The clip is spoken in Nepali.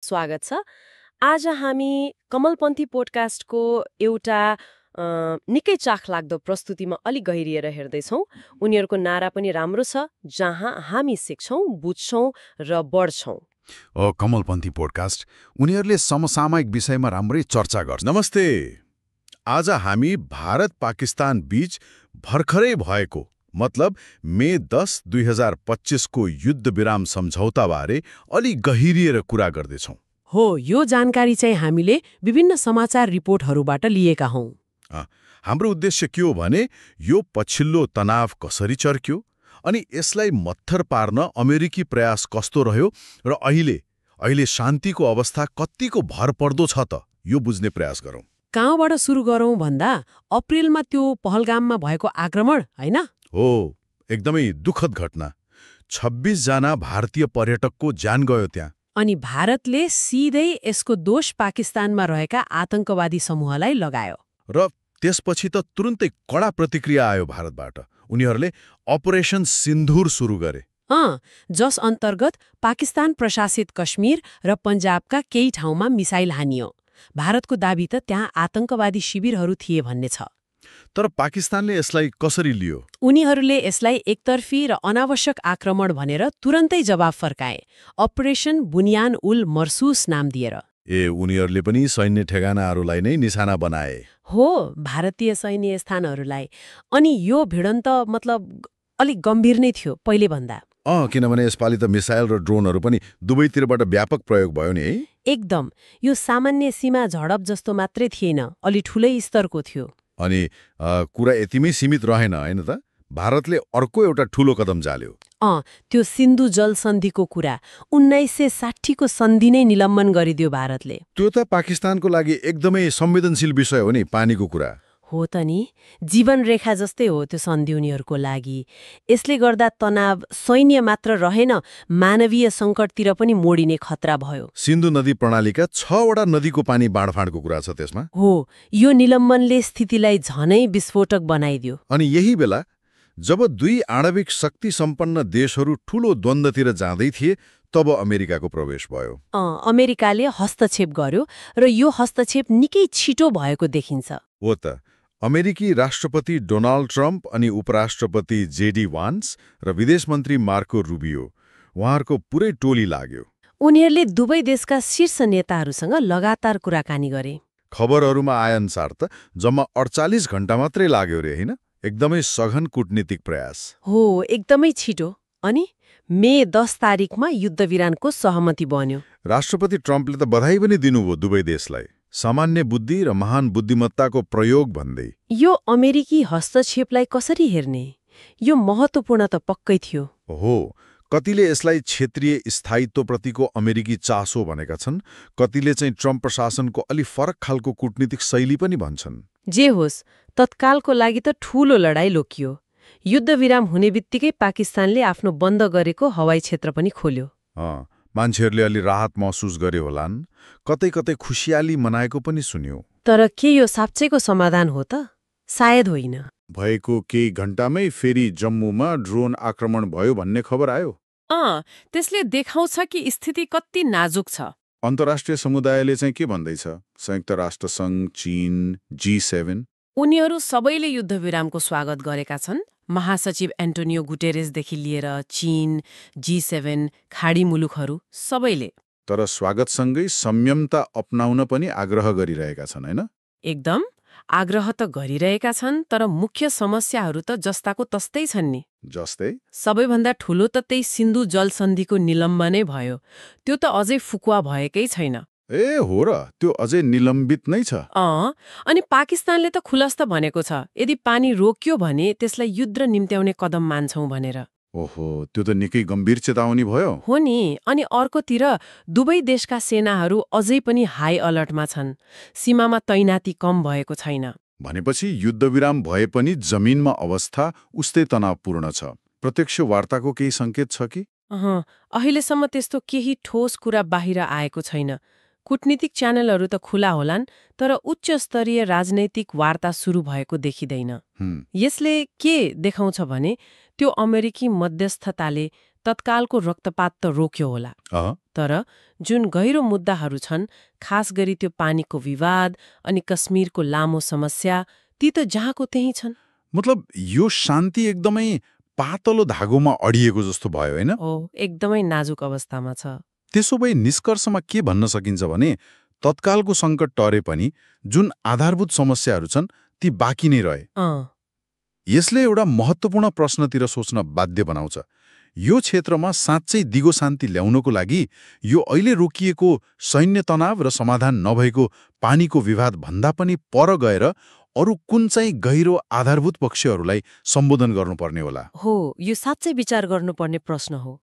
स्वागत छ। आज हामी कमलपन्थी पोडकास्टको एउटा निकै चाखलाग्दो प्रस्तुतिमा अलि गहिरिएर हेर्दैछौँ। उनीहरूको नारा पनि राम्रो छ, जहाँ हामी सिक्छौँ, बुझ्छौँ र बढ्छौँ। कमलपन्थी पोडकास्ट उनीहरूले समसामयिक विषयमा राम्रै चर्चा गर्छ। नमस्ते। आज हामी भारत पाकिस्तान बीच भर्खरै भएको मतलब मे 10, 2025 को युद्ध विराम सम्झौताबारे अलि गहिरिएर कुरा गर्दैछौँ। हो, यो जानकारी चाहिँ हामीले विभिन्न समाचार रिपोर्टहरूबाट लिएका हौं। हाम्रो उद्देश्य के हो भने यो पछिल्लो तनाव कसरी चर्क्यो अनि यसलाई मत्थर पार्न अमेरिकी प्रयास कस्तो रह्यो र अहिले शान्तिको अवस्था कतिको भरपर्दो छ त यो बुझ्ने प्रयास गरौँ। कहाँबाट सुरु गरौँ भन्दा अप्रिलमा त्यो पहलगाममा भएको आक्रमण हैन? हो, एकदमै दुःखद घटना। 26 जना भारतीय पर्यटकको ज्यान गयो त्यहाँ। अनि भारतले सिधै यसको दोष पाकिस्तानमा रहेका आतंकवादी समूहलाई लगायो। र त्यसपछि त तुरुन्तै कडा प्रतिक्रिया आयो भारतबाट। उनीहरूले अपरेसन सिन्धुर सुरु गरे। जस अन्तर्गत पाकिस्तान प्रशासित कश्मीर र पन्जाबका केही ठाउँमा मिसाइल हानियो। भारतको दाबी त त्यहाँ आतंकवादी शिविरहरू थिए भन्ने छ। तर पाकिस्तानले यसलाई कसरी लियो? उनीहरूले यसलाई एकतर्फी र अनावश्यक आक्रमण भनेर तुरन्तै जवाफ फर्काए, अपरेसन बुनियान उल मर्सुस नाम दिएर। उनीहरूले पनि सैन्य ठेगानाहरूलाई नै निशाना बनाए। हो, भारतीय सैन्य स्थानहरूलाई। अनि यो भिडन्त मतलब अलिक गम्भीर नै थियो पहिले भन्दा। किनभने यसपालि त मिसाइल र ड्रोनहरू पनि दुवैतिरबाट व्यापक प्रयोग भयो नि है। एकदम। यो सामान्य सीमा झडप जस्तो मात्रै थिएन, अलि ठुलै स्तरको थियो। अनि कुरा यतिमै सीमित रहेन हैन त? भारतले अर्को एउटा ठूलो कदम चाल्यो। त्यो सिन्धु जल सन्धिको कुरा 1960 को सन्धि नै निलम्बन गरिदियो भारतले। त्यो त पाकिस्तानको लागि एकदमै संवेदनशील विषय हो नि, पानीको कुरा। हो त नि, जीवन रेखा जस्तै हो त्यो सन्धि उनीहरूको लागि। यसले गर्दा तनाव सैन्य मात्र रहेन, मानवीय सङ्कटतिर पनि मोडिने खतरा भयो। सिन्धु नदी प्रणालीका 6 वटा नदीको पानी बाँडफाँडको कुरा छ त्यसमा। हो, यो निलम्बनले स्थितिलाई झनै विस्फोटक बनाइदियो। अनि यही बेला जब दुई आणविक शक्ति सम्पन्न देशहरू ठूलो द्वन्द्वतिर जाँदै थिए तब अमेरिकाको प्रवेश भयो। अमेरिकाले हस्तक्षेप गर्यो र यो हस्तक्षेप निकै छिटो भएको देखिन्छ। हो त। अमेरिकी राष्ट्रपति डोनाल्ड ट्रम्प अनि उपराष्ट्रपति जेडी वान्स र विदेश मन्त्री मार्को रुबियो, उहाँहरूको पुरै टोली लाग्यो। उनीहरूले दुवै देशका शीर्ष नेताहरूसँग लगातार कुराकानी गरे। खबरहरूमा आएअनुसार त जम्मा 48 घण्टा मात्रै लाग्यो रे हैन? एकदमै सघन कूटनीतिक प्रयास। हो, एकदमै छिटो। अनि मे 10 तारिखमा युद्धविरामको सहमति बन्यो। राष्ट्रपति ट्रम्पले त बधाई पनि दिनुभयो दुवै देशलाई, सामान्य बुद्धि र महान बुद्धिमत्ताको प्रयोग भन्दै। यो अमेरिकी हस्तक्षेपलाई कसरी हेर्ने? यो महत्त्वपूर्ण त पक्कै थियो। हो, कतिले यसलाई क्षेत्रीय स्थायित्वप्रतिको अमेरिकी चासो भनेका छन्, कतिले चाहिँ ट्रम्प प्रशासनको अलि फरक खालको कूटनीतिक शैली पनि भन्छन्। जे होस्, तत्कालको लागि त ठूलो लडाईँ लोकियो। युद्धविराम हुने बित्तिकै पाकिस्तानले आफ्नो बन्द गरेको हवाई क्षेत्र पनि खोल्यो। मान्छेहरूले अलि राहत महसुस गरे होलान्, कतै कतै खुसियाली मनाएको पनि सुन्यो। तर के यो साँच्चैको समाधान हो त? सायद होइन। भएको केही घण्टामै फेरि जम्मूमा ड्रोन आक्रमण भयो भन्ने खबर आयो। त्यसले देखाउँछ कि स्थिति कति नाजुक छ। अन्तर्राष्ट्रिय समुदायले चाहिँ के भन्दैछ? संयुक्त राष्ट्र सङ्घ, चीन, G7 उनीहरू सबैले युद्धविरामको स्वागत गरेका छन्। महासचिव एन्टोनियो गुटेरेसदेखि लिएर चीन, G7, खाडी मुलुकहरू सबैले। तर स्वागतसँगै संयमता अपनाउन पनि आग्रह गरिरहेका छन् हैन? एकदम आग्रह त गरिरहेका छन्, तर मुख्य समस्याहरू त जस्ताको तस्तै छन् नि। जस्तै? सबैभन्दा ठूलो त त्यही सिन्धु जलसन्धिको निलम्बनै भयो। त्यो त अझै फुकुवा भएकै छैन। हो र, त्यो अझै निलम्बित नै छ। अनि पाकिस्तानले त खुलस्त भनेको छ यदि पानी रोकियो भने त्यसलाई युद्ध निम्त्याउने कदम मान्छौं भनेर। ओहो, त्यो त निकै गम्भीर चेतावनी भयो। हो नि। अनि अर्कोतिर दुवै देशका सेनाहरू अझै पनि हाई अलर्टमा छन्। सीमामा तैनाती कम भएको छैन। भनेपछि युद्धविराम भए पनि जमिनमा अवस्था उस्तै तनावपूर्ण छ। प्रत्यक्ष वार्ताको केही सङ्केत छ कि? अहिलेसम्म त्यस्तो केही ठोस कुरा बाहिर आएको छैन। कूटनीतिक च्यानलहरू त खुला होलान्, तर उच्च स्तरीय राजनैतिक वार्ता सुरु भएको देखिँदैन। यसले के देखाउँछ भने त्यो अमेरिकी मध्यस्थताले तत्कालको रक्तपात त रोक्यो होला। तर जुन गहिरो मुद्दाहरू छन्, खास गरी त्यो पानीको विवाद अनि कश्मीरको लामो समस्या, ती त जहाँको त्यही छन्। मतलब यो शान्ति एकदमै पातलो धागोमा अडिएको जस्तो भयो होइन? एकदमै नाजुक अवस्थामा छ। त्यसो भए निष्कर्षमा के भन्न सकिन्छ भने तत्कालको सङ्कट टरे पनि जुन आधारभूत समस्याहरू छन् ती बाँकी नै रहे। यसले एउटा महत्त्वपूर्ण प्रश्नतिर सोच्न बाध्य बनाउँछ। यो क्षेत्रमा साँच्चै दिगो शान्ति ल्याउनको लागि यो अहिले रोकिएको सैन्य तनाव र समाधान नभएको पानीको विवाद भन्दा पनि पर गएर अरू कुन चाहिँ गहिरो आधारभूत पक्षहरूलाई सम्बोधन गर्नुपर्ने होला? हो, यो साँच्चै विचार गर्नुपर्ने प्रश्न हो।